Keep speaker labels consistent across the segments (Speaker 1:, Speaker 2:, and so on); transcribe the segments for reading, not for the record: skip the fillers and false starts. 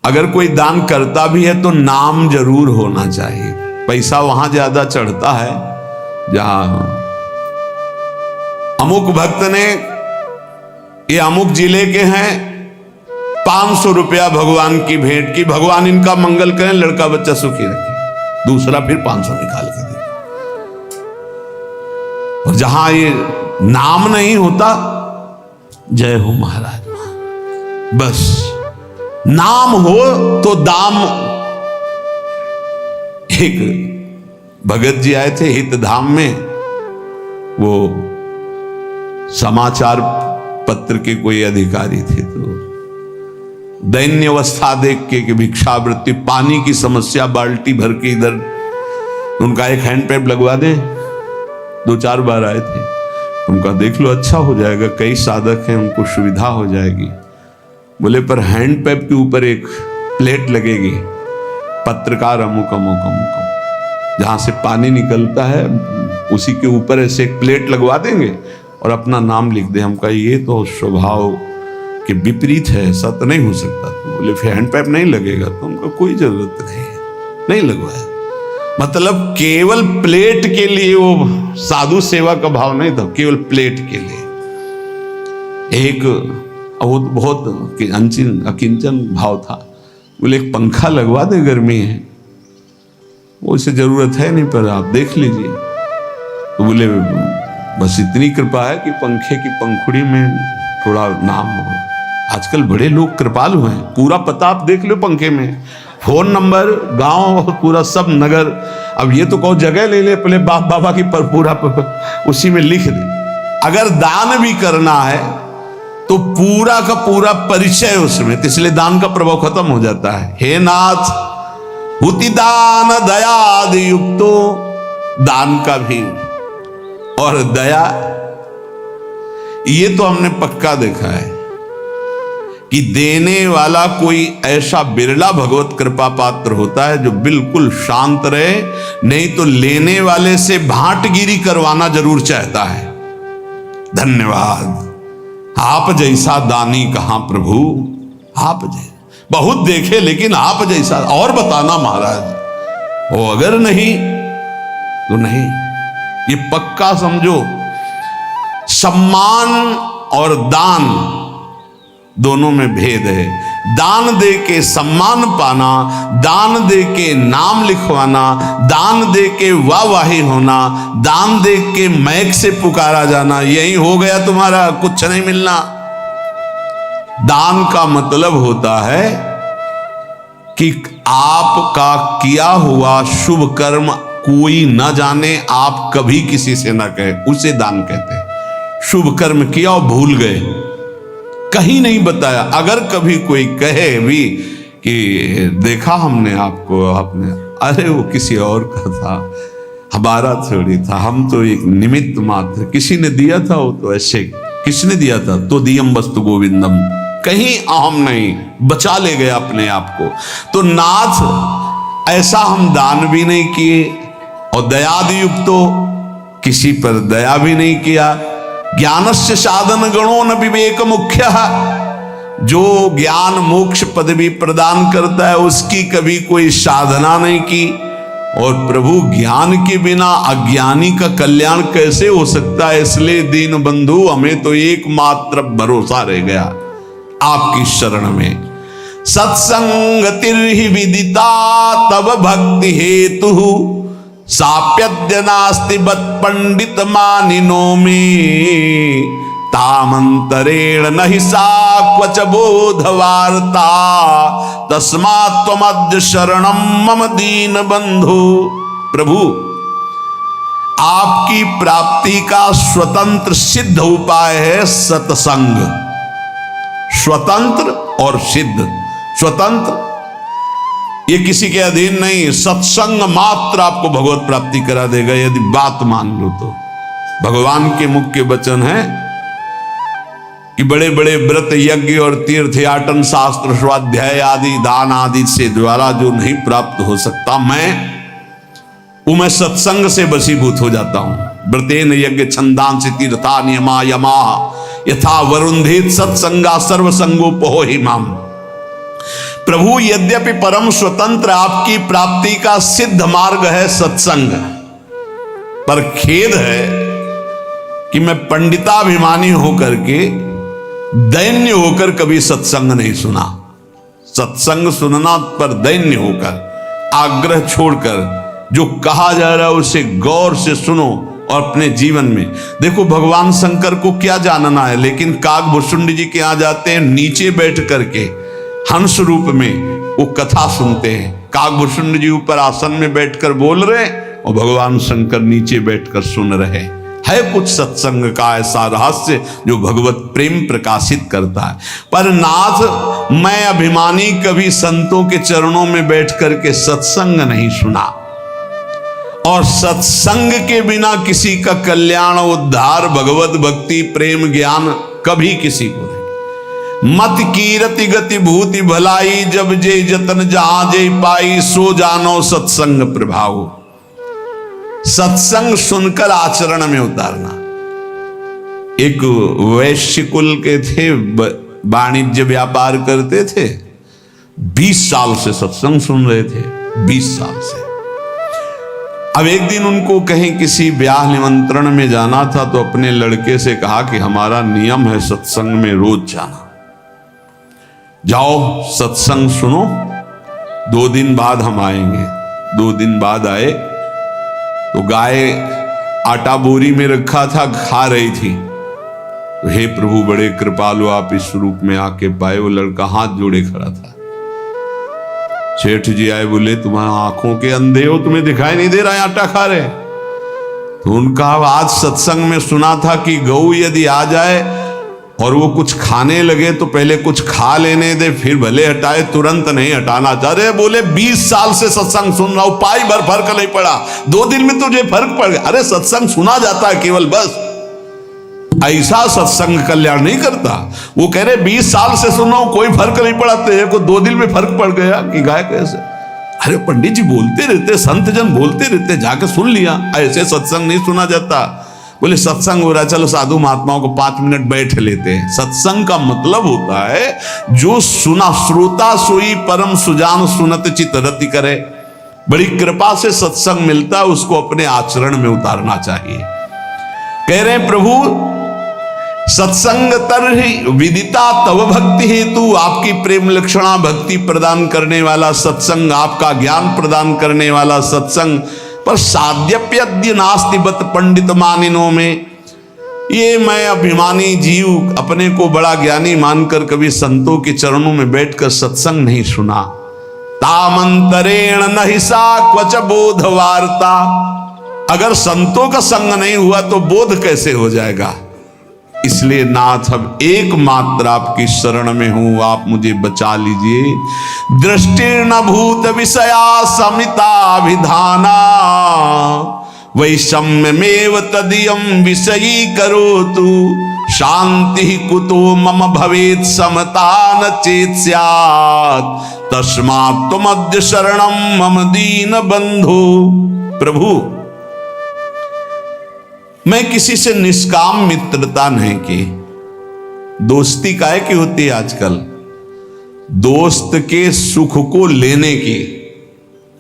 Speaker 1: अगर कोई दान करता भी है तो नाम जरूर होना चाहिए। पैसा वहां ज्यादा चढ़ता है जहां अमुक भक्त ने, ये अमुक जिले के हैं, 500 रुपया भगवान की भेंट की, भगवान इनका मंगल करें, लड़का बच्चा सुखी रखे। दूसरा फिर 500 निकाल के दे। और जहां ये नाम नहीं होता, जय हो महाराज, बस नाम हो तो दाम। एक भगत जी आए थे हितधाम में, वो समाचार पत्र के कोई अधिकारी थे, तो दैन्य अवस्था देख के कि भिक्षावृत्ति, पानी की समस्या, बाल्टी भर के इधर, उनका एक हैंड पैप लगवा दें। 2-4 बार आए थे, उनका देख लो अच्छा हो जाएगा, कई साधक हैं, उनको सुविधा हो जाएगी। बोले पर हैंड पैप के ऊपर एक प्लेट लगेगी, पत्रकार अमुक अमुक अमुक, जहां से पानी निकलता है उसी के ऊपर ऐसे एक प्लेट लगवा देंगे और अपना नाम लिख दे। हम कहा ये तो स्वभाव के विपरीत है, ऐसा तो नहीं हो सकता। तो बोले फिर हैंड पैप नहीं लगेगा, तो उनका कोई जरूरत नहीं है, नहीं लगवाया। मतलब केवल प्लेट के लिए, वो साधु सेवा का भाव नहीं था, केवल प्लेट के लिए एक बहुत अकिंचन भाव था। बोले एक पंखा लगवा दे, गर्मी है, वो इसे जरूरत है नहीं, पर आप देख लीजिए। तो बोले बस इतनी कृपा है कि पंखे की पंखुड़ी में थोड़ा नाम हो। आजकल बड़े लोग कृपालु हैं, पूरा पता आप देख लो पंखे में, फोन नंबर, गांव, पूरा सब नगर। अब ये तो कहो जगह ले ले, पहले बाप बाबा की पर पूरा उसी में लिख दे। अगर दान भी करना है तो पूरा का पूरा परिचय उसमें, तो इसलिए दान का प्रभाव खत्म हो जाता है। हे नाथ हुति दान दयादि युक्तो, दान का भी और दया, ये तो हमने पक्का देखा है कि देने वाला कोई ऐसा बिरला भगवत कृपा पात्र होता है जो बिल्कुल शांत रहे, नहीं तो लेने वाले से भांटगिरी करवाना जरूर चाहता है। धन्यवाद, आप जैसा दानी कहां प्रभु, आप जैसा बहुत देखे लेकिन आप जैसा और बताना महाराज। वो अगर नहीं तो नहीं, ये पक्का समझो। सम्मान और दान दोनों में भेद है। दान दे के सम्मान पाना, दान दे के नाम लिखवाना, दान दे के वाहवाही होना, दान दे के मैक से पुकारा जाना, यही हो गया तुम्हारा, कुछ नहीं मिलना। दान का मतलब होता है कि आपका किया हुआ शुभ कर्म कोई न जाने, आप कभी किसी से ना कहे, उसे दान कहते हैं। शुभ कर्म किया और भूल गए, कहीं नहीं बताया। अगर कभी कोई कहे भी कि देखा हमने आपको, आपने, अरे वो किसी और का था, हमारा थोड़ी था, हम तो एक निमित्त मात्र, किसी ने दिया था, वो तो ऐसे, किसने दिया था, तो दियम वस्तु गोविंदम, कहीं अहम नहीं, बचा ले गया अपने आप को। तो नाथ ऐसा हम दान भी नहीं किए और दयादि युक्तो, किसी पर दया भी नहीं किया। ज्ञानस्य साधन गणो न विवेक मुख्य, जो ज्ञान मोक्ष पदवी प्रदान करता है उसकी कभी कोई साधना नहीं की। और प्रभु ज्ञान के बिना अज्ञानी का कल्याण कैसे हो सकता है? इसलिए दीन बंधु हमें तो एकमात्र भरोसा रह गया आपकी शरण में। सत्संगतिर्हि विदिता तब भक्ति हेतु, साप्यद्य नास्ति बत पंडित मानिनो में, तामंतरेण नहि सा क्वच बोधवार्ता, तस्मात् त्वमद्य शरणं मम दीन बंधु। प्रभु आपकी प्राप्ति का स्वतंत्र सिद्ध उपाय है सत्संग। स्वतंत्र और सिद्ध, स्वतंत्र ये किसी के अधीन नहीं, सत्संग मात्र आपको भगवत प्राप्ति करा देगा यदि बात मान लो तो। भगवान के मुख्य वचन है कि बड़े बड़े व्रत यज्ञ और तीर्थ याटन शास्त्र स्वाध्याय आदि दान आदि से द्वारा जो नहीं प्राप्त हो सकता, मैं सत्संग से वशीभूत हो जाता हूं। व्रतेन यज्ञ छंदांसि तीर्था नियमा यमा, यथा वरुंधित सत्संगा सर्वसंगोपहो हि माम। प्रभु यद्यपि परम स्वतंत्र आपकी प्राप्ति का सिद्ध मार्ग है सत्संग, पर खेद है कि मैं पंडिताभिमानी होकर के दैन्य होकर कभी सत्संग नहीं सुना। सत्संग सुनना पर दैन्य होकर, आग्रह छोड़कर जो कहा जा रहा है उसे गौर से सुनो और अपने जीवन में देखो। भगवान शंकर को क्या जानना है, लेकिन काकभूषुंड जी के यहां जाते हैं, नीचे बैठ करके हंस रूप में वो कथा सुनते हैं। काकभूषुंड जी ऊपर आसन में बैठकर बोल रहे और भगवान शंकर नीचे बैठकर सुन रहे है। कुछ सत्संग का ऐसा रहस्य जो भगवत प्रेम प्रकाशित करता है। पर नाथ, मैं अभिमानी कभी संतों के चरणों में बैठ करके सत्संग नहीं सुना, और सत्संग के बिना किसी का कल्याण, उद्धार, भगवत भक्ति, प्रेम, ज्ञान कभी किसी को नहीं। मत कीरति गति भूति भलाई, जब जे जतन जहां जे पाई, सो जानो सत्संग प्रभाव। सत्संग सुनकर आचरण में उतारना। एक वैश्य कुल के थे, वाणिज्य व्यापार करते थे, 20 साल से सत्संग सुन रहे थे, 20 साल से। अब एक दिन उनको कहीं किसी ब्याह निमंत्रण में जाना था, तो अपने लड़के से कहा कि हमारा नियम है सत्संग में रोज जाना, जाओ सत्संग सुनो, 2 दिन बाद हम आएंगे। 2 दिन बाद आए तो गाय आटा बोरी में रखा था, खा रही थी। तो हे प्रभु, बड़े कृपालु आप इस रूप में आके पाए। वो लड़का हाथ जोड़े खड़ा था। सेठ जी आए, बोले तुम्हारी आंखों के अंधे हो, तुम्हें दिखाई नहीं दे रहा है आटा खा रहे? तो उनका आज सत्संग में सुना था कि गऊ यदि आ जाए और वो कुछ खाने लगे तो पहले कुछ खा लेने दे, फिर भले हटाए, तुरंत नहीं हटाना चाह रहे। बोले 20 साल से सत्संग सुन रहा हूं, पाई भर फर्क नहीं पड़ा, 2 दिन में तुझे फर्क पड़ गया। अरे सत्संग सुना जाता है केवल, बस ऐसा सत्संग कल्याण नहीं करता। वो कह रहे 20 साल से सुन रहा हूं, कोई फर्क नहीं पड़ा, तेरे को 2 दिन में फर्क पड़ गया कि गाय कैसे? अरे पंडित जी बोलते रहते, संत जन बोलते रहते, जाके सुन लिया। ऐसे सत्संग नहीं सुना जाता। बोले सत्संग हो रहा है, चलो साधु महात्माओं को 5 मिनट बैठ लेते हैं। सत्संग का मतलब होता है जो सुना, श्रोता सोई परम सुजान सुनत चित रति करे। बड़ी कृपा से सत्संग मिलता है, उसको अपने आचरण में उतारना चाहिए। कह रहे हैं प्रभु, सत्संग तरहि विदिता तव भक्ति हेतु, आपकी प्रेम लक्षणा भक्ति प्रदान करने वाला सत्संग, आपका ज्ञान प्रदान करने वाला सत्संग, पर साध्यप्यद्य नास्ति बत पंडित मानिनों में। ये मैं अभिमानी जीव अपने को बड़ा ज्ञानी मानकर कभी संतों के चरणों में बैठकर सत्संग नहीं सुना। तामंतरेण नहि सा क्वच बोध वार्ता। अगर संतों का संग नहीं हुआ तो बोध कैसे हो जाएगा? इसलिए नाथ, अब एकमात्र आपकी शरण में हूं, आप मुझे बचा लीजिए। दृष्टिर्न भूत विषया समिताभिधाना, वैषम्यमेव तदीयं विषयी करोतु। शांति कुतो मम भवेत् समता न चेत् स्यात्, तस्मात् त्वमद्य शरणं मम दीन बंधु। प्रभु, मैं किसी से निष्काम मित्रता नहीं की। दोस्ती काहे की होती है आजकल? दोस्त के सुख को लेने की,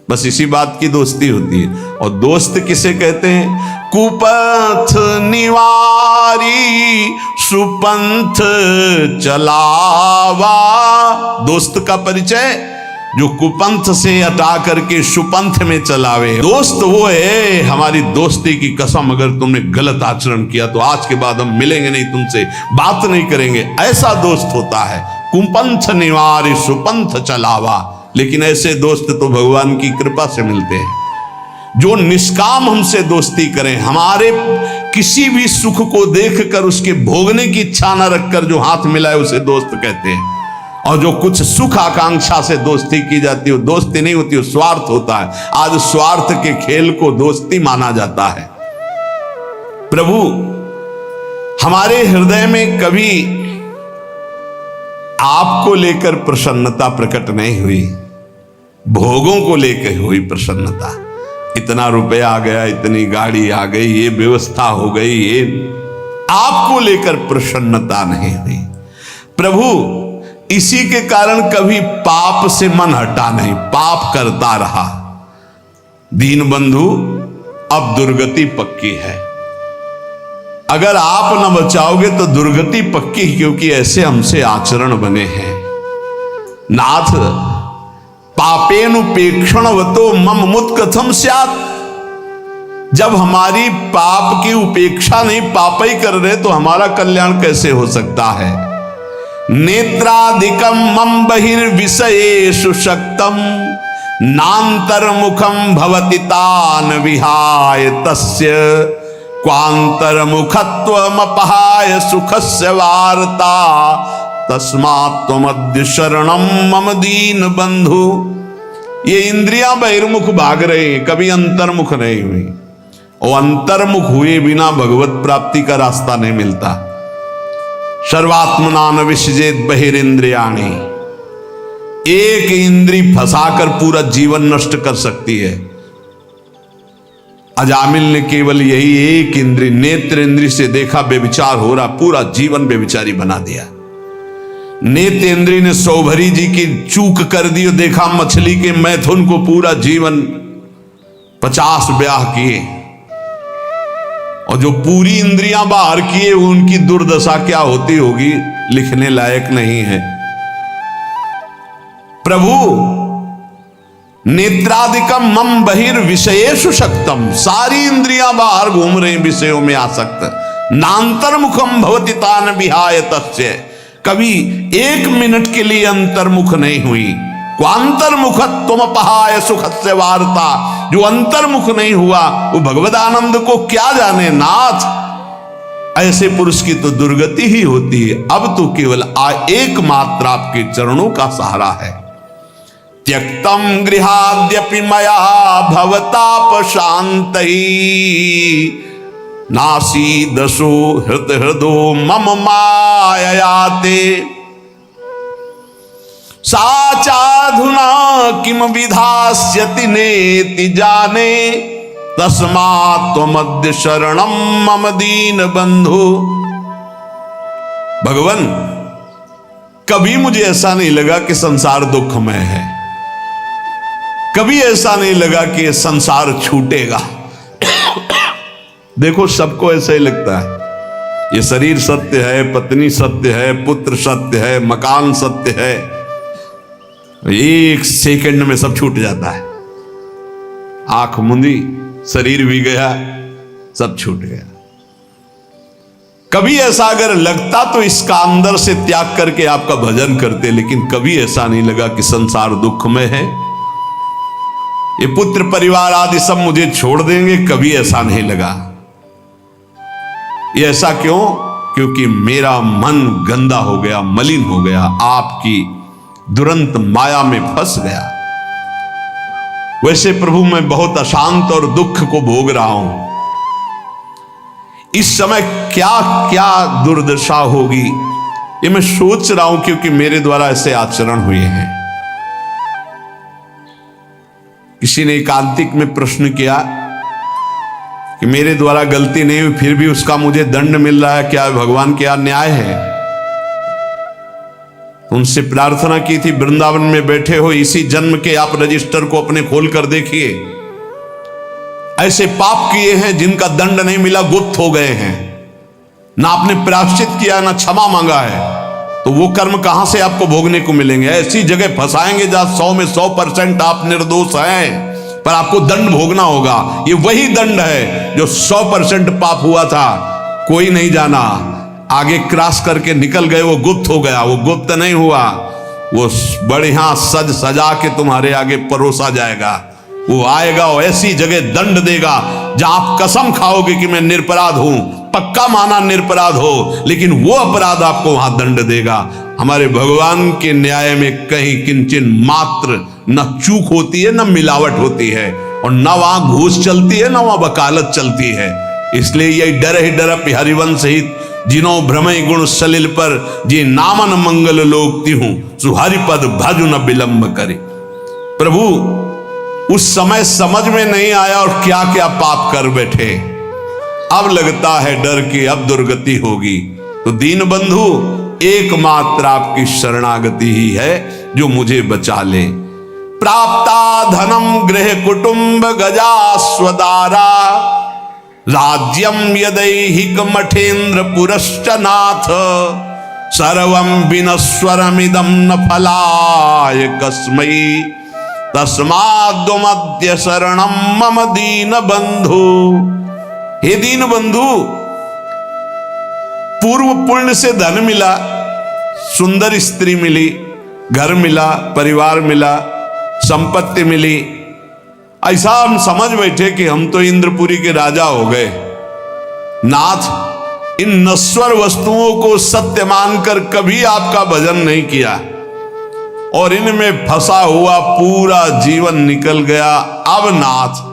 Speaker 1: बस इसी बात की दोस्ती होती है। और दोस्त किसे कहते हैं? कुपथ निवारी सुपंथ चलावा। दोस्त का परिचय जो कुपंथ से हटा करके सुपंथ में चलावे। दोस्त वो है, हमारी दोस्ती की कसम, अगर तुमने गलत आचरण किया तो आज के बाद हम मिलेंगे नहीं, तुमसे बात नहीं करेंगे, ऐसा दोस्त होता है। कुपंथ निवारी सुपंथ चलावा। लेकिन ऐसे दोस्त तो भगवान की कृपा से मिलते हैं, जो निष्काम हमसे दोस्ती करें, हमारे किसी भी सुख को देखकर उसके भोगने की इच्छा न रखकर जो हाथ मिलाए उसे दोस्त कहते हैं। और जो कुछ सुख आकांक्षा से दोस्ती की जाती है, दोस्ती नहीं होती, वो स्वार्थ होता है। आज स्वार्थ के खेल को दोस्ती माना जाता है। प्रभु, हमारे हृदय में कभी आपको लेकर प्रसन्नता प्रकट नहीं हुई, भोगों को लेकर हुई प्रसन्नता। इतना रुपया आ गया, इतनी गाड़ी आ गई, ये व्यवस्था हो गई, ये आपको लेकर प्रसन्नता नहीं हुई। प्रभु, इसी के कारण कभी पाप से मन हटा नहीं, पाप करता रहा। दीन बंधु, अब दुर्गति पक्की है। अगर आप न बचाओगे तो दुर्गति पक्की, क्योंकि ऐसे हमसे आचरण बने हैं। नाथ पापेनुपेक्षणवतो मम मुत कथम स्यात्। जब हमारी पाप की उपेक्षा नहीं, पाप ही कर रहे, तो हमारा कल्याण कैसे हो सकता है। नेत्रादिकम मम बहिर्विषयेषु शक्तम नान्तर्मुखम भवति तान विहाय तस्य क्वान्तर्मुखत्वमपहाय सुखस्य वार्ता तस्मात् त्वमद्य शरणम मम दीन बंधु। ये इंद्रियां बहिर्मुख भाग रहे हैं, कभी अंतर्मुख नहीं हुई, और अंतर्मुख हुए बिना भगवत प्राप्ति का रास्ता नहीं मिलता। सर्वात्मना न विसृजेत बहिरिंद्रियाणि। एक इंद्री फंसाकर पूरा जीवन नष्ट कर सकती है। अजामिल ने केवल यही एक इंद्री, नेत्र इंद्री से देखा बेविचार हो रहा, पूरा जीवन बेविचारी बना दिया। नेत्र इंद्री ने सौभरी जी की चूक कर दी, देखा मछली के मैथुन को, पूरा जीवन 50 ब्याह किए, और जो पूरी इंद्रियां बाहर किए उनकी दुर्दशा क्या होती होगी लिखने लायक नहीं है। प्रभु नेत्रादिकम मम बहिर्विषयेषु शक्तम, सारी इंद्रियां बाहर घूम रही विषयों में आसक्त। नान्तर्मुखम भवति तान विहाय तस्य, कभी एक मिनट के लिए अंतर्मुख नहीं हुई। क्वांतर्मुखत्वमपहाय सुखस्य वार्ता, जो अंतर्मुख नहीं हुआ वो भगवदानंद को क्या जाने। नाथ ऐसे पुरुष की तो दुर्गति ही होती है। अब तो केवल एकमात्र आपके चरणों का सहारा है। त्यक्तम गृहाद्यपि मया भवताप शांतै नासीदसो हृदो मम माययाते साचाधुना किम विधास्यति नेति जाने तस्मात् त्वमद्य शरणम मम दीन बंधु। भगवान, कभी मुझे ऐसा नहीं लगा कि संसार दुखमय है, कभी ऐसा नहीं लगा कि ये संसार छूटेगा। देखो सबको ऐसा ही लगता है, ये शरीर सत्य है, पत्नी सत्य है, पुत्र सत्य है, मकान सत्य है, एक सेकंड में सब छूट जाता है। आंख मुंदी, शरीर भी गया, सब छूट गया। कभी ऐसा अगर लगता तो इसका अंदर से त्याग करके आपका भजन करते, लेकिन कभी ऐसा नहीं लगा कि संसार दुख में है, ये पुत्र परिवार आदि सब मुझे छोड़ देंगे, कभी ऐसा नहीं लगा। ये ऐसा क्यों? क्योंकि मेरा मन गंदा हो गया, मलिन हो गया, आपकी दुरंत माया में फंस गया। वैसे प्रभु मैं बहुत अशांत और दुख को भोग रहा हूं। इस समय क्या क्या दुर्दशा होगी ये मैं सोच रहा हूं, क्योंकि मेरे द्वारा ऐसे आचरण हुए हैं। किसी ने एकांतिक में प्रश्न किया कि मेरे द्वारा गलती नहीं हुई, फिर भी उसका मुझे दंड मिल रहा है, क्या भगवान क्या न्याय है? उनसे प्रार्थना की थी, वृंदावन में बैठे हो, इसी जन्म के आप रजिस्टर को अपने खोल कर देखिए। ऐसे पाप किए हैं जिनका दंड नहीं मिला, गुप्त हो गए हैं, ना आपने प्रायश्चित किया, ना क्षमा मांगा है, तो वो कर्म कहां से आपको भोगने को मिलेंगे? ऐसी जगह फंसाएंगे जहां 100 में 100% आप निर्दोष हैं, पर आपको दंड भोगना होगा। ये वही दंड है जो 100% पाप हुआ था, कोई नहीं जाना, आगे क्रॉस करके निकल गए, वो गुप्त हो गया। वो गुप्त नहीं हुआ, वो बढ़िया सज सजा के तुम्हारे आगे परोसा जाएगा। वो आएगा और ऐसी जगह दंड देगा जहां आप कसम खाओगे कि मैं निरपराध हूं, पक्का माना निरपराध हो, लेकिन वो अपराध आपको वहां दंड देगा। हमारे भगवान के न्याय में कहीं किंचन मात्र न चूक होती है, न मिलावट होती है, और न वहां घूस चलती है, न वहां वकालत चलती है। इसलिए यही डर ही डर हरिवंश हित जिनो भ्रमय गुण सलिल पर जी नामन मंगल लोक तिहूं सुहरि पद भजु न विलंब करे। प्रभु उस समय समझ में नहीं आया और क्या क्या पाप कर बैठे, अब लगता है डर कि अब दुर्गति होगी। तो दीन बंधु एकमात्र आपकी शरणागति ही है जो मुझे बचा ले। प्राप्ता धनम गृह कुटुंब गजा स्वदारा राज्यम यदैहिक मठेन्द्र पुरश्च नाथ सर्वं विनश्वरमिदं न फलाय कस्मै तस्माद्वमद्य शरणं मम दीन बंधु। हे दीन बंधु, पूर्व पुण्य से धन मिला, सुंदर स्त्री मिली, घर मिला, परिवार मिला, संपत्ति मिली, ऐसा हम समझ बैठे कि हम तो इंद्रपुरी के राजा हो गए। नाथ, इन नश्वर वस्तुओं को सत्य मानकर कभी आपका भजन नहीं किया और इनमें फंसा हुआ पूरा जीवन निकल गया। अब नाथ,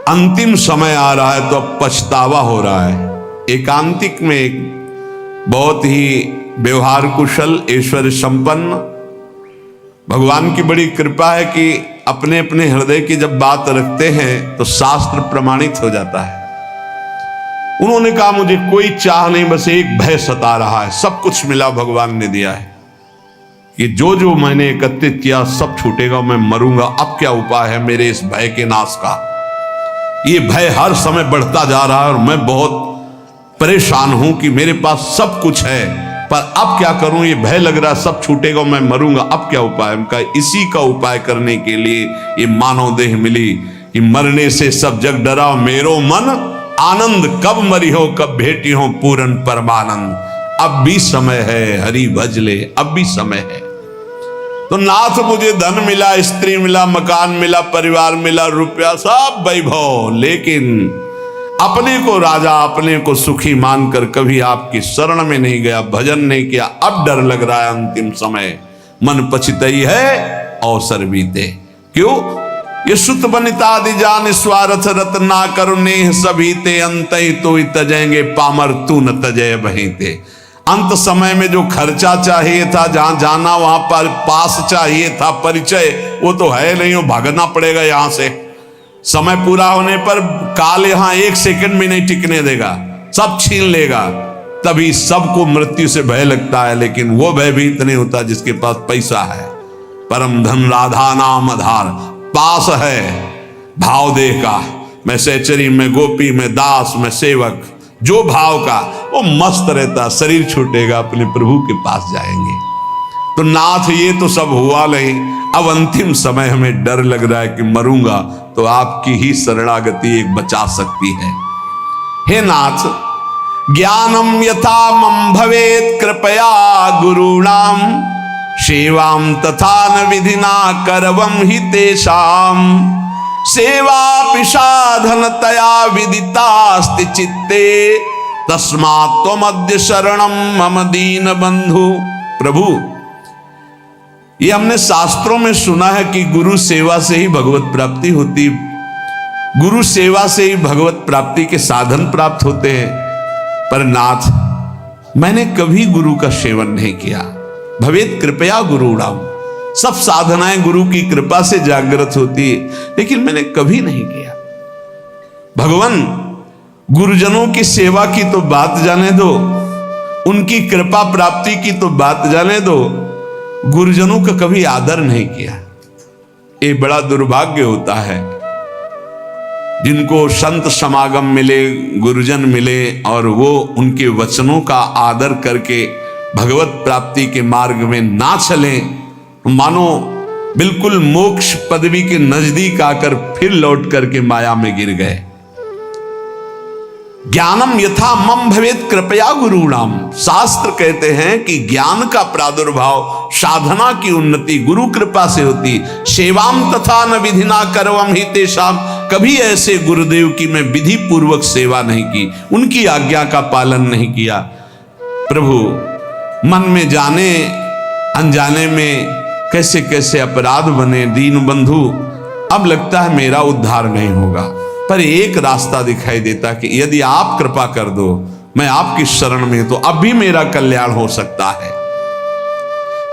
Speaker 1: अंतिम समय आ रहा है तो अब पछतावा हो रहा है। एकांतिक में एक बहुत ही व्यवहार कुशल, ऐश्वर्य संपन्न, भगवान की बड़ी कृपा है कि अपने अपने हृदय की जब बात रखते हैं तो शास्त्र प्रमाणित हो जाता है। उन्होंने कहा मुझे कोई चाह नहीं, बस एक भय सता रहा है। सब कुछ मिला, भगवान ने दिया है कि जो जो मैंने एकत्रित किया सब छूटेगा, मैं मरूंगा। अब क्या उपाय है मेरे इस भय के नाश का? ये भय हर समय बढ़ता जा रहा है और मैं बहुत परेशान हूं कि मेरे पास सब कुछ है पर अब क्या करूं, ये भय लग रहा है सब छूटेगा, मैं मरूंगा। अब क्या उपाय? उनका इसी का उपाय करने के लिए ये मानव देह मिली कि मरने से सब जग डरा, मेरो मन आनंद, कब मरी हो कब भेटी हो पूरन परमानंद। अब भी समय है, हरि भज ले, अब भी समय है। तो नाथ, मुझे धन मिला, स्त्री मिला, मकान मिला, परिवार मिला, रुपया, सब वैभव, लेकिन अपने को राजा, अपने को सुखी मानकर कभी आपकी शरण में नहीं गया, भजन नहीं किया। अब डर लग रहा है, अंतिम समय मन पछितई है अवसर बीते। क्यों? ये सुत बनितादि जान स्वार्थ रत ना करो नेह सभी ते अंत तो तजेंगे पामर तू न तजय वहीं ते। अंत समय में जो खर्चा चाहिए था, जहां जाना वहां पर पास चाहिए था परिचय, वो तो है नहीं, वो भागना पड़ेगा यहां से। समय पूरा होने पर काल यहां एक सेकंड भी नहीं टिकने देगा, सब छीन लेगा। तभी सबको मृत्यु से भय लगता है, लेकिन वो भयभीत नहीं होता जिसके पास पैसा है। परम धन राधा नाम आधार, पास है भाव देह का। मैं सहचरी में गोपी में दास में सेवक, जो भाव का वो मस्त रहता, शरीर छूटेगा अपने प्रभु के पास जाएंगे। तो नाथ, ये तो सब हुआ नहीं, अब अंतिम समय हमें डर लग रहा है कि मरूंगा, तो आपकी ही शरणागति एक बचा सकती है। हे नाथ, ज्ञानम यथा मम भवेत कृपया गुरुणाम सेवाम तथा न विधिना करवम हि तेषाम सेवा पिशाधन तया विदितास्ति चित्ते तस्मात् त्वमद्य शरणम मम दीन बंधु। प्रभु, ये हमने शास्त्रों में सुना है कि गुरु सेवा से ही भगवत प्राप्ति होती, गुरु सेवा से ही भगवत प्राप्ति के साधन प्राप्त होते हैं। पर नाथ, मैंने कभी गुरु का सेवन नहीं किया। भवेत कृपया गुरुणाम, सब साधनाएं गुरु की कृपा से जागृत होती है, लेकिन मैंने कभी नहीं किया। भगवान, गुरुजनों की सेवा की तो बात जाने दो, उनकी कृपा प्राप्ति की तो बात जाने दो, गुरुजनों का कभी आदर नहीं किया। ये बड़ा दुर्भाग्य होता है जिनको संत समागम मिले, गुरुजन मिले और वो उनके वचनों का आदर करके भगवत प्राप्ति के मार्ग में ना चलें, मानो बिल्कुल मोक्ष पदवी के नजदीक आकर फिर लौट करके माया में गिर गए। ज्ञानम यथा मम भवेत कृपया गुरुणाम, शास्त्र कहते हैं कि ज्ञान का प्रादुर्भाव, साधना की उन्नति गुरु कृपा से होती। सेवाम तथा न विधिना करवम हि तेषाम, कभी ऐसे गुरुदेव की मैं विधि पूर्वक सेवा नहीं की, उनकी आज्ञा का पालन नहीं किया। प्रभु, मन में जाने अनजाने में कैसे कैसे अपराध बने। दीन बंधु, अब लगता है मेरा उद्धार नहीं होगा, पर एक रास्ता दिखाई देता कि यदि आप कृपा कर दो, मैं आपकी शरण में, तो अब भी मेरा कल्याण हो सकता है।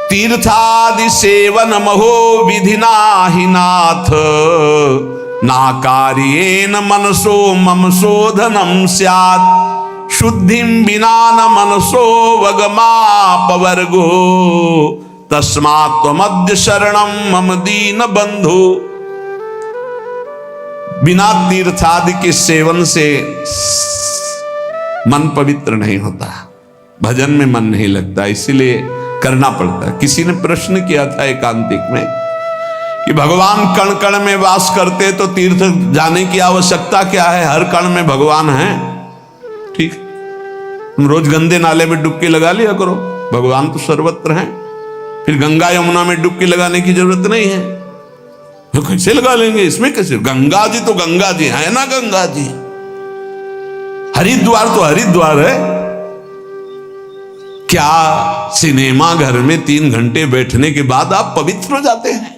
Speaker 1: तीर्थादि सेवन महो विधिना हि नाथ ना कार्येन मनसो मम शोधनम स्यात् शुद्धिम बिना न मनसो वगमापवर्गो तस्मात् त्वमद्य शरणम मम दीन बंधु। बिना तीर्थादि के सेवन से मन पवित्र नहीं होता, भजन में मन नहीं लगता, इसीलिए करना पड़ता है। किसी ने प्रश्न किया था एकांतिक में कि भगवान कण कण में वास करते तो तीर्थ जाने की आवश्यकता क्या है, हर कण में भगवान है। ठीक, तुम रोज गंदे नाले में डुबकी लगा लिया करो, भगवान तो सर्वत्र हैं। फिर गंगा यमुना में डुबकी लगाने की जरूरत नहीं है। तो कैसे लगा लेंगे, इसमें कैसे, गंगा जी तो गंगा जी है ना, गंगा जी। हरिद्वार तो हरिद्वार है। क्या सिनेमा घर में 3 घंटे बैठने के बाद आप पवित्र हो जाते हैं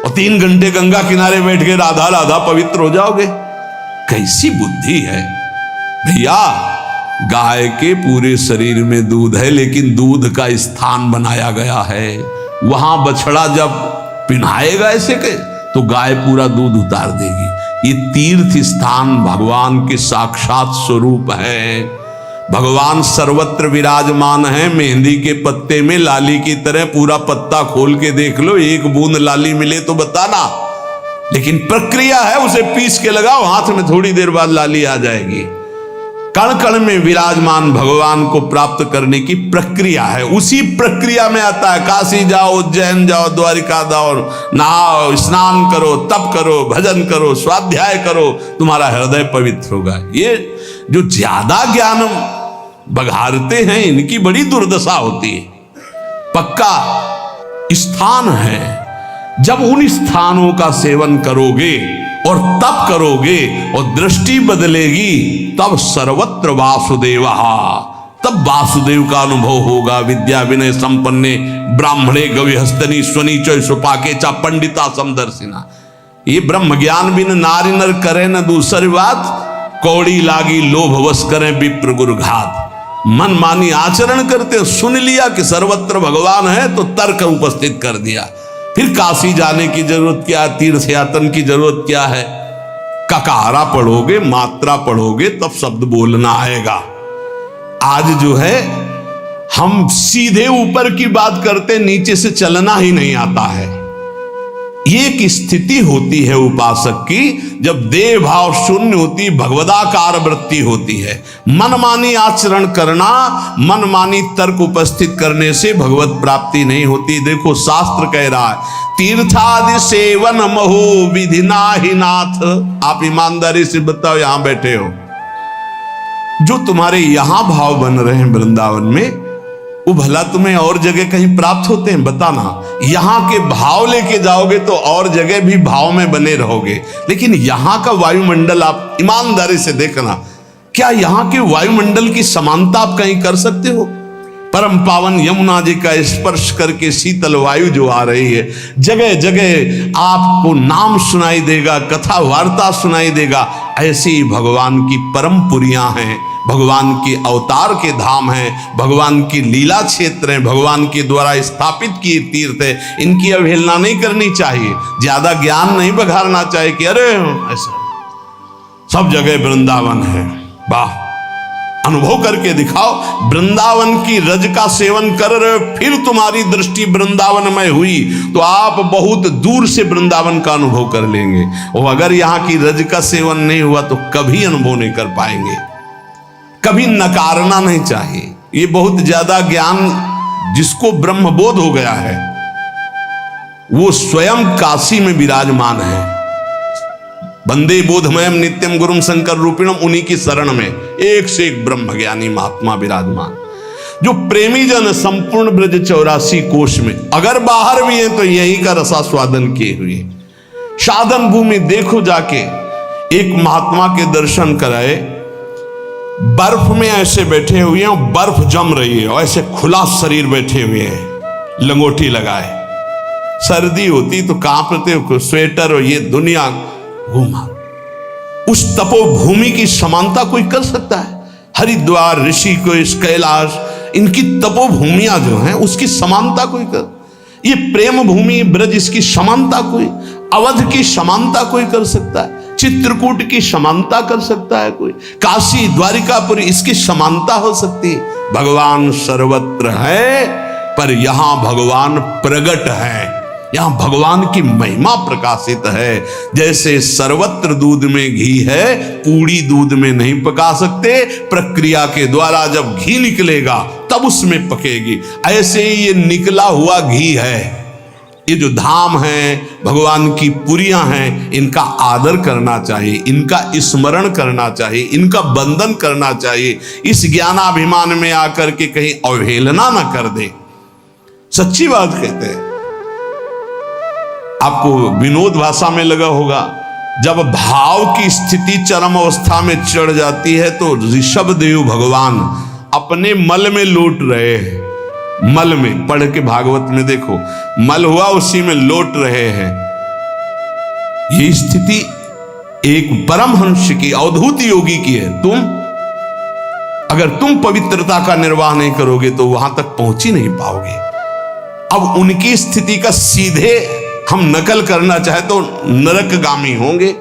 Speaker 1: और 3 घंटे गंगा किनारे बैठ के राधा राधा पवित्र हो जाओगे? कैसी बुद्धि है भैया। गाय के पूरे शरीर में दूध है, लेकिन दूध का स्थान बनाया गया है। वहां बछड़ा जब पिन्हाएगा ऐसे के तो गाय पूरा दूध उतार देगी। ये तीर्थ स्थान भगवान के साक्षात स्वरूप है। भगवान सर्वत्र विराजमान है। मेहंदी के पत्ते में लाली की तरह पूरा पत्ता खोल के देख लो, एक बूंद लाली मिले तो बताना। लेकिन प्रक्रिया है, उसे पीस के लगाओ हाथ में, थोड़ी देर बाद लाली आ जाएगी। कण कण में विराजमान भगवान को प्राप्त करने की प्रक्रिया है। उसी प्रक्रिया में आता है काशी जाओ, उज्जैन जाओ, द्वारिका जाओ, नहाओ, स्नान करो, तप करो, भजन करो, स्वाध्याय करो, तुम्हारा हृदय पवित्र होगा। ये जो ज्यादा ज्ञान बघारते हैं इनकी बड़ी दुर्दशा होती है। पक्का स्थान है, जब उन स्थानों का सेवन करोगे और तप करोगे और दृष्टि बदलेगी, तब सर्वत्र वासुदेव, तब वासुदेव का अनुभव होगा। विद्या विनय संपन्ने ब्राह्मणे गविहस्तनी स्वनीचय सुपाके चा पंडिता समदर्शिना। ये ब्रह्म ज्ञान बिन नारी नर करे न दूसरी बात, कौड़ी लागी लोभ वश करें विप्र गुरु घात। मन मानी आचरण करते, सुन लिया कि सर्वत्र भगवान है तो तर्क उपस्थित कर दिया। फिर काशी जाने की जरूरत क्या, तीर्थ यातन की जरूरत क्या है? ककारा पढ़ोगे, मात्रा पढ़ोगे, तब शब्द बोलना आएगा। आज जो है हम सीधे ऊपर की बात करते, नीचे से चलना ही नहीं आता है। ये एक स्थिति होती है उपासक की, जब देह भाव शून्य होती, भगवदाकार वृत्ति होती है। मनमानी आचरण करना, मनमानी तर्क उपस्थित करने से भगवत प्राप्ति नहीं होती। देखो शास्त्र कह रहा है, तीर्थादि सेवन महो विधिना ही नाथ। आप ईमानदारी से बताओ, यहां बैठे हो, जो तुम्हारे यहां भाव बन रहे हैं वृंदावन में, वो भला तुम्हें और जगह कहीं प्राप्त होते हैं? बताना। यहां के भाव लेके जाओगे तो और जगह भी भाव में बने रहोगे, लेकिन यहां का वायुमंडल आप ईमानदारी से देखना, क्या यहां के वायुमंडल की समानता आप कहीं कर सकते हो? परम पावन यमुना जी का स्पर्श करके शीतल वायु जो आ रही है, जगह जगह आपको नाम सुनाई देगा, कथा वार्ता सुनाई देगा। ऐसी ही भगवान की परम पुरियां हैं, भगवान के अवतार के धाम हैं, भगवान की लीला क्षेत्र हैं, भगवान के द्वारा स्थापित किए तीर्थ है। इनकी अवहेलना नहीं करनी चाहिए, ज्यादा ज्ञान नहीं बघारना चाहिए कि अरे ऐसा सब जगह वृंदावन है। वाह, अनुभव करके दिखाओ। वृंदावन की रज का सेवन कर रहे हो, फिर तुम्हारी दृष्टि वृंदावनमय हुई तो आप बहुत दूर से वृंदावन का अनुभव कर लेंगे। और अगर यहाँ की रज का सेवन नहीं हुआ तो कभी अनुभव नहीं कर पाएंगे। कभी नकारना नहीं चाहिए। ये बहुत ज्यादा ज्ञान जिसको ब्रह्मबोध हो गया है, वो स्वयं काशी में विराजमान है। वंदे बोधमयम नित्यम गुरुम शंकर रूपिणम, उन्हीं की शरण में एक से एक ब्रह्म ज्ञानी महात्मा विराजमान, जो प्रेमी जन संपूर्ण ब्रज 84 कोश में, अगर बाहर भी है तो यही का रसास्वादन किए हुए। साधन भूमि देखो जाके, एक महात्मा के दर्शन कराए, बर्फ में ऐसे बैठे हुए हैं, बर्फ जम रही है और ऐसे खुला शरीर बैठे हुए हैं, लंगोटी लगाए। सर्दी होती तो कांपते हो, स्वेटर और ये दुनिया घूमा। उस तपोभूमि की समानता कोई कर सकता है? हरिद्वार, ऋषिकेश, कैलाश, इनकी तपोभूमियां जो हैं उसकी समानता कोई कर? ये प्रेम भूमि ब्रज, इसकी समानता कोई? अवध की समानता कोई कर सकता है? चित्रकूट की समानता कर सकता है कोई? काशी द्वारिकापुरी इसकी समानता हो सकती? भगवान सर्वत्र है, पर यहां भगवान प्रगट है, यहां भगवान की महिमा प्रकाशित है। जैसे सर्वत्र दूध में घी है, पूरी दूध में नहीं पका सकते, प्रक्रिया के द्वारा जब घी निकलेगा तब उसमें पकेगी। ऐसे ही ये निकला हुआ घी है। ये जो धाम है, भगवान की पुरियां हैं, इनका आदर करना चाहिए, इनका स्मरण करना चाहिए, इनका बंदन करना चाहिए। इस ज्ञानाभिमान में आकर के कहीं अवहेलना ना कर दे। सच्ची बात कहते हैं। आपको विनोद भाषा में लगा होगा, जब भाव की स्थिति चरम अवस्था में चढ़ जाती है तो ऋषभ देव भगवान अपने मल में लौट रहे हैं। मल में पढ़ के भागवत में देखो, मल हुआ उसी में लौट रहे हैं। ये स्थिति एक परमहंस की, अवधूत योगी की है। अगर तुम पवित्रता का निर्वाह नहीं करोगे तो वहां तक पहुंच ही नहीं पाओगे। अब उनकी स्थिति का सीधे हम नकल करना चाहे तो नरकगामी होंगे।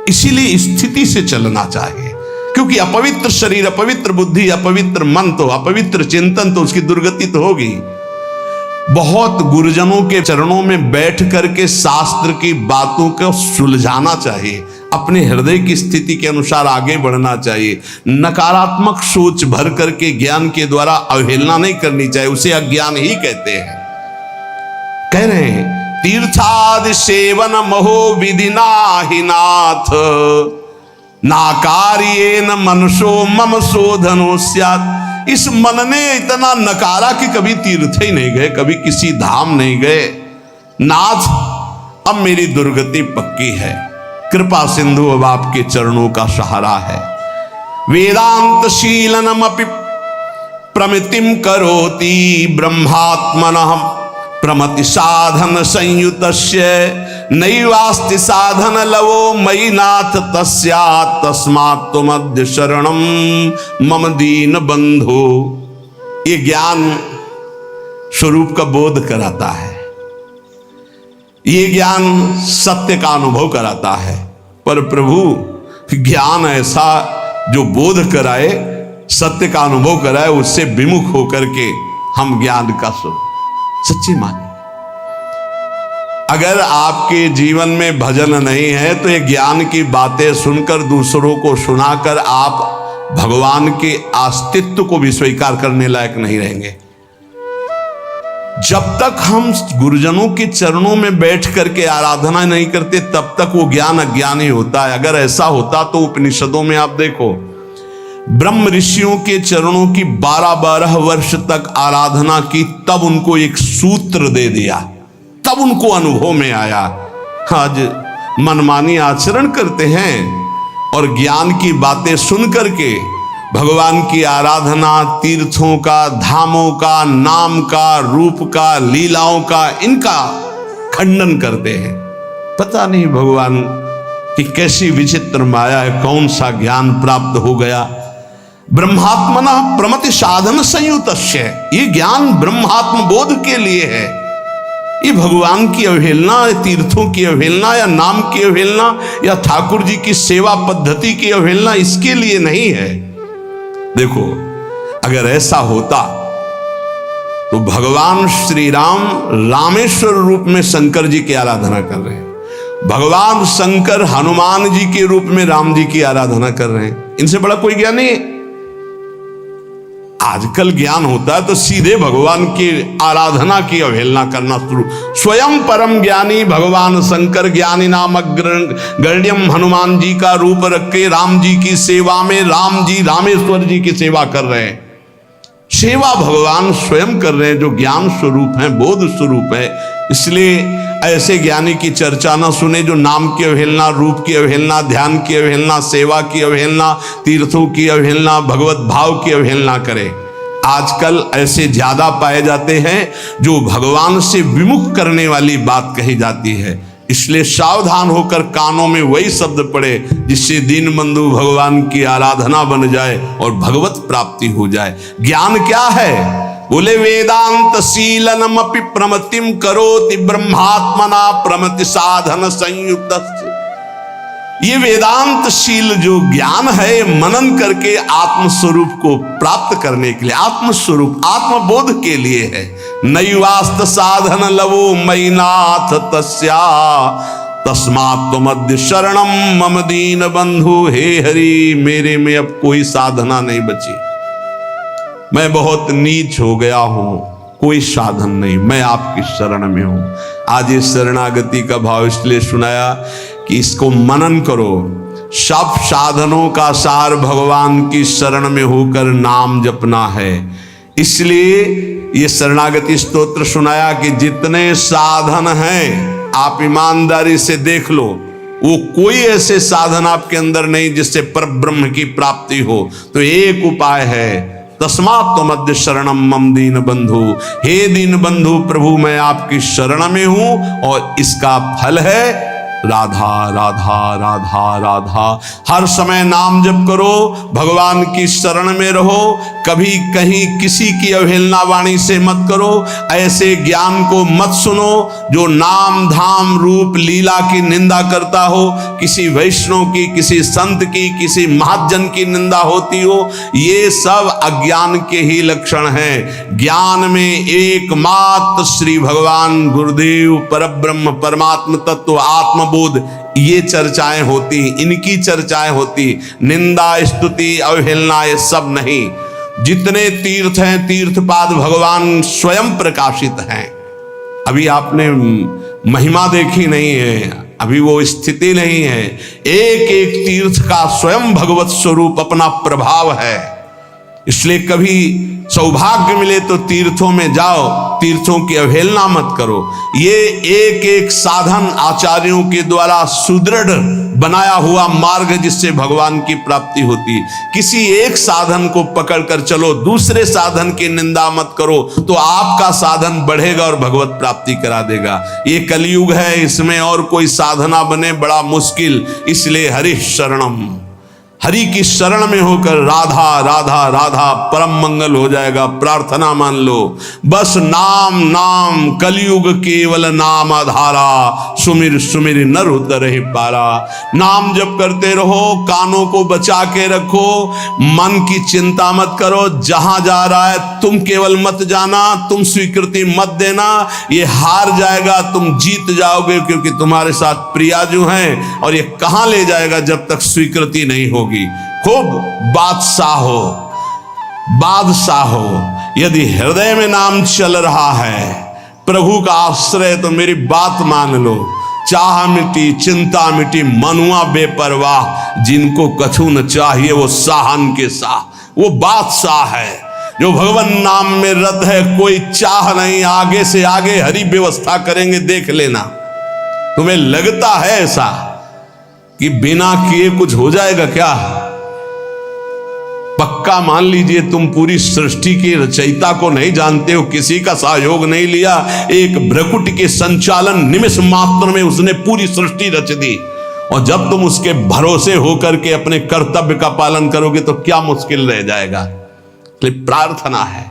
Speaker 1: इसीलिए स्थिति से चलना चाहिए, क्योंकि अपवित्र शरीर, अपवित्र बुद्धि, अपवित्र मन, तो अपवित्र चिंतन, तो उसकी दुर्गति तो होगी। बहुत गुरुजनों के चरणों में बैठ करके शास्त्र की बातों को सुलझाना चाहिए, अपने हृदय की स्थिति के अनुसार आगे बढ़ना चाहिए। नकारात्मक सोच भर करके ज्ञान के द्वारा अवहेलना नहीं करनी चाहिए, उसे अज्ञान ही कहते हैं। कह रहे हैं तीर्थादि सेवन महो विधिना ही नाथ, नाकार्येन मनसो मम शोधनो स्यात्। इस मन ने इतना नकारा कि कभी तीर्थ ही नहीं गए, कभी किसी धाम नहीं गए। नाथ, अब मेरी दुर्गति पक्की है, कृपा सिंधु अब आपके चरणों का सहारा है। वेदांत शीलनमपि प्रमितिम करोति ब्रह्मात्मनः प्रमति साधन संयुतस्य नैवास्ति साधन लवो मयि नाथ तस्यात् तस्मात् त्वमद्य शरणं मम दीन बंधो। ये ज्ञान स्वरूप का बोध कराता है, ये ज्ञान सत्य का अनुभव कराता है। पर प्रभु ज्ञान ऐसा जो बोध कराए, सत्य का अनुभव कराए, उससे विमुख होकर के हम ज्ञान का सच्ची मानिए। अगर आपके जीवन में भजन नहीं है तो ये ज्ञान की बातें सुनकर, दूसरों को सुनाकर आप भगवान के अस्तित्व को भी स्वीकार करने लायक नहीं रहेंगे। जब तक हम गुरुजनों के चरणों में बैठ करके आराधना नहीं करते, तब तक वो ज्ञान अज्ञान ही होता है। अगर ऐसा होता तो उपनिषदों में आप देखो, ब्रह्म ऋषियों के चरणों की 12-12 वर्ष तक आराधना की, तब उनको एक सूत्र दे दिया, तब उनको अनुभव में आया। आज मनमानी आचरण करते हैं और ज्ञान की बातें सुन करके भगवान की आराधना, तीर्थों का, धामों का, नाम का, रूप का, लीलाओं का, इनका खंडन करते हैं। पता नहीं भगवान की कैसी विचित्र माया है, कौन सा ज्ञान प्राप्त हो गया। ब्रह्मात्मना प्रमति साधन संयुतस्य, ये ज्ञान ब्रह्मात्म बोध के लिए है। ये भगवान की अवहेलना, तीर्थों की अवहेलना, या नाम की अवहेलना, या ठाकुर जी की सेवा पद्धति की अवहेलना, इसके लिए नहीं है। देखो, अगर ऐसा होता तो भगवान श्री राम रामेश्वर रूप में शंकर जी की आराधना कर रहे हैं, भगवान शंकर हनुमान जी के रूप में राम जी की आराधना कर रहे हैं। इनसे बड़ा कोई ज्ञान नहीं है। आजकल ज्ञान होता है तो सीधे भगवान की आराधना की अवहेलना करना शुरू। स्वयं परम ज्ञानी भगवान शंकर ज्ञानी नामक गण्यम हनुमान जी का रूप रख के राम जी की सेवा में राम जी रामेश्वर जी की सेवा कर रहे हैं। सेवा भगवान स्वयं कर रहे हैं, जो ज्ञान स्वरूप है, बोध स्वरूप है। इसलिए ऐसे ज्ञानी की चर्चा ना सुने जो नाम की अवहेलना, रूप की अवहेलना, ध्यान की अवहेलना, सेवा की अवहेलना, तीर्थों की अवहेलना, भगवत भाव की अवहेलना करे। आजकल ऐसे ज्यादा पाए जाते हैं जो भगवान से विमुख करने वाली बात कही जाती है। इसलिए सावधान होकर कानों में वही शब्द पड़े जिससे दीन बंधु भगवान की आराधना बन जाए और भगवत प्राप्ति हो जाए। ज्ञान क्या है? बोले वेदांत शीलनमपि प्रमतिम करोति ब्रह्मात्मना प्रमति साधन संयुक्त। ये वेदांतशील जो ज्ञान है, ये मनन करके आत्मस्वरूप को प्राप्त करने के लिए, आत्मस्वरूप आत्मबोध के लिए है। नैवास्त साधन लवो मयि नाथ तस्या तस्मात् त्वमद्य शरणम मम दीन बंधु। हे हरि, मेरे में अब कोई साधना नहीं बची, मैं बहुत नीच हो गया हूं, कोई साधन नहीं, मैं आपकी शरण में हूं। आज इस शरणागति का भाव इसलिए सुनाया कि इसको मनन करो। सब साधनों का सार भगवान की शरण में होकर नाम जपना है। इसलिए ये शरणागति स्तोत्र सुनाया कि जितने साधन हैं आप ईमानदारी से देख लो, वो कोई ऐसे साधन आपके अंदर नहीं जिससे परब्रह्म की प्राप्ति हो। तो एक उपाय है, तस्मात् त्वमद्य शरणम मम दीन बंधु। हे दीन बंधु प्रभु, मैं आपकी शरण में हूं और इसका फल है राधा राधा राधा राधा। हर समय नाम जप करो, भगवान की शरण में रहो, कभी कहीं किसी की अवहेलना वाणी से मत करो। ऐसे ज्ञान को मत सुनो जो नाम धाम रूप लीला की निंदा करता हो, किसी वैष्णव की, किसी संत की, किसी महाजन की निंदा होती हो। ये सब अज्ञान के ही लक्षण हैं। ज्ञान में एकमात्र श्री भगवान गुरुदेव परब्रह्म परमात्म तत्व आत्म बोध, ये चर्चाएं होती, इनकी चर्चाएं होती। निंदा स्तुति अवहेलना ये सब नहीं। जितने तीर्थ हैं, तीर्थपाद भगवान स्वयं प्रकाशित हैं। अभी आपने महिमा देखी नहीं है, अभी वो स्थिति नहीं है। एक एक तीर्थ का स्वयं भगवत स्वरूप अपना प्रभाव है। इसलिए कभी सौभाग्य मिले तो तीर्थों में जाओ, तीर्थों की अवहेलना मत करो। ये एक एक साधन आचार्यों के द्वारा सुदृढ़ बनाया हुआ मार्ग जिससे भगवान की प्राप्ति होती। किसी एक साधन को पकड़कर चलो, दूसरे साधन की निंदा मत करो, तो आपका साधन बढ़ेगा और भगवत प्राप्ति करा देगा। ये कलयुग है, इसमें और कोई साधना बने बड़ा मुश्किल। इसलिए हरि शरणम, हरि की शरण में होकर राधा राधा राधा परम मंगल हो जाएगा। प्रार्थना मान लो, बस नाम नाम कलयुग केवल नाम आधारा, सुमिर सुमिर नर उतरहि पारा। नाम जप करते रहो, कानों को बचा के रखो, मन की चिंता मत करो। जहां जा रहा है तुम केवल मत जाना, तुम स्वीकृति मत देना, ये हार जाएगा, तुम जीत जाओगे, क्योंकि तुम्हारे साथ प्रियाजू हैं और ये कहां ले जाएगा जब तक स्वीकृति नहीं होगी। खूब बादशाह हो, बादशाह हो। यदि हृदय में नाम चल रहा है, प्रभु का आश्रय, तो मेरी बात मान लो, चाह मिटी चिंता मिटी। मनुआ बेपरवाह, जिनको कछु न चाहिए वो साहन के साह, वो बादशाह है जो भगवान नाम में रत है। कोई चाह नहीं, आगे से आगे हरि व्यवस्था करेंगे, देख लेना। तुम्हें लगता है ऐसा कि बिना किए कुछ हो जाएगा क्या? पक्का मान लीजिए, तुम पूरी सृष्टि के रचयिता को नहीं जानते हो, किसी का सहयोग नहीं लिया। एक भ्रकुट के संचालन निमिष मात्र में उसने पूरी सृष्टि रच दी, और जब तुम उसके भरोसे होकर के अपने कर्तव्य का पालन करोगे तो क्या मुश्किल रह जाएगा। तो प्रार्थना है,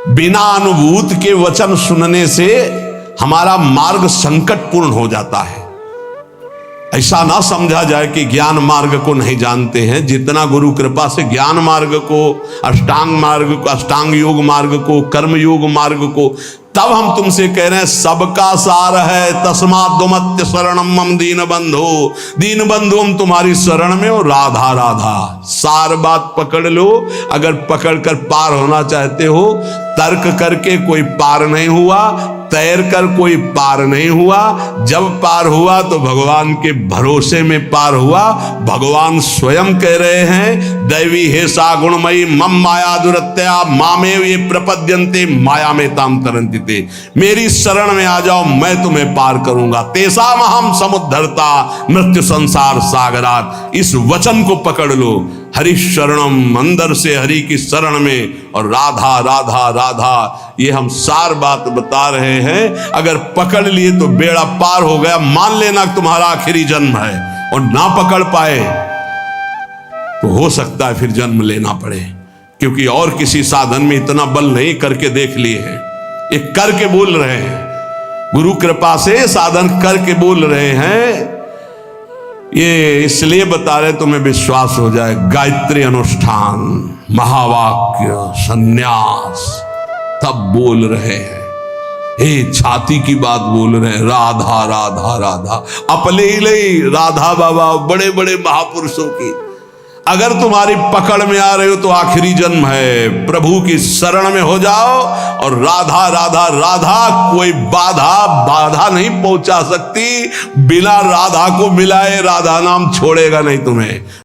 Speaker 1: बिना अनुभूत के वचन सुनने से हमारा मार्ग संकटपूर्ण हो जाता है। ऐसा ना समझा जाए कि ज्ञान मार्ग को नहीं जानते हैं। जितना गुरु कृपा से ज्ञान मार्ग को, अष्टांग मार्ग को, अष्टांग योग मार्ग को, कर्म योग मार्ग को, तब हम तुमसे कह रहे हैं सबका सार है। तस्मात् त्वमद्य शरणम मम दीन बंधु। दीन बंधु, हम तुम्हारी शरण में हो। राधा राधा, सार बात पकड़ लो। अगर पकड़ कर पार होना चाहते हो, तर्क करके कोई पार नहीं हुआ, तैर कर कोई पार नहीं हुआ। जब पार हुआ तो भगवान के भरोसे में पार हुआ। भगवान स्वयं कह रहे हैं, दैवी हे सा गुणमयी मम माया दुरत्या मामेव ये प्रपद्यन्ते माया में ताम तरन्ति ते। मेरी शरण में आ जाओ, मैं तुम्हें पार करूंगा। तेसाम अहम समुद्धरता मृत्यु संसार सागरात। इस वचन को पकड़ लो, हरि शरणम, अंदर से हरि की शरण में, और राधा राधा राधा। ये हम सार बात बता रहे हैं। अगर पकड़ लिए तो बेड़ा पार हो गया। मान लेना तुम्हारा आखिरी जन्म है, और ना पकड़ पाए तो हो सकता है फिर जन्म लेना पड़े, क्योंकि और किसी साधन में इतना बल नहीं। करके देख लिए हैं, ये करके बोल रहे हैं, गुरु कृपा से साधन करके बोल रहे हैं। ये इसलिए बता रहे तुम्हें विश्वास हो जाए। गायत्री अनुष्ठान, महावाक्य, सन्यास, तब बोल रहे हैं। हे छाती की बात बोल रहे हैं, राधा राधा राधा। अपने ही राधा बाबा बड़े बड़े महापुरुषों की अगर तुम्हारी पकड़ में आ रहे हो तो आखिरी जन्म है, प्रभु की शरण में हो जाओ। और राधा राधा राधा, कोई बाधा नहीं पहुंचा सकती। बिना राधा को मिलाए राधा नाम छोड़ेगा नहीं तुम्हें।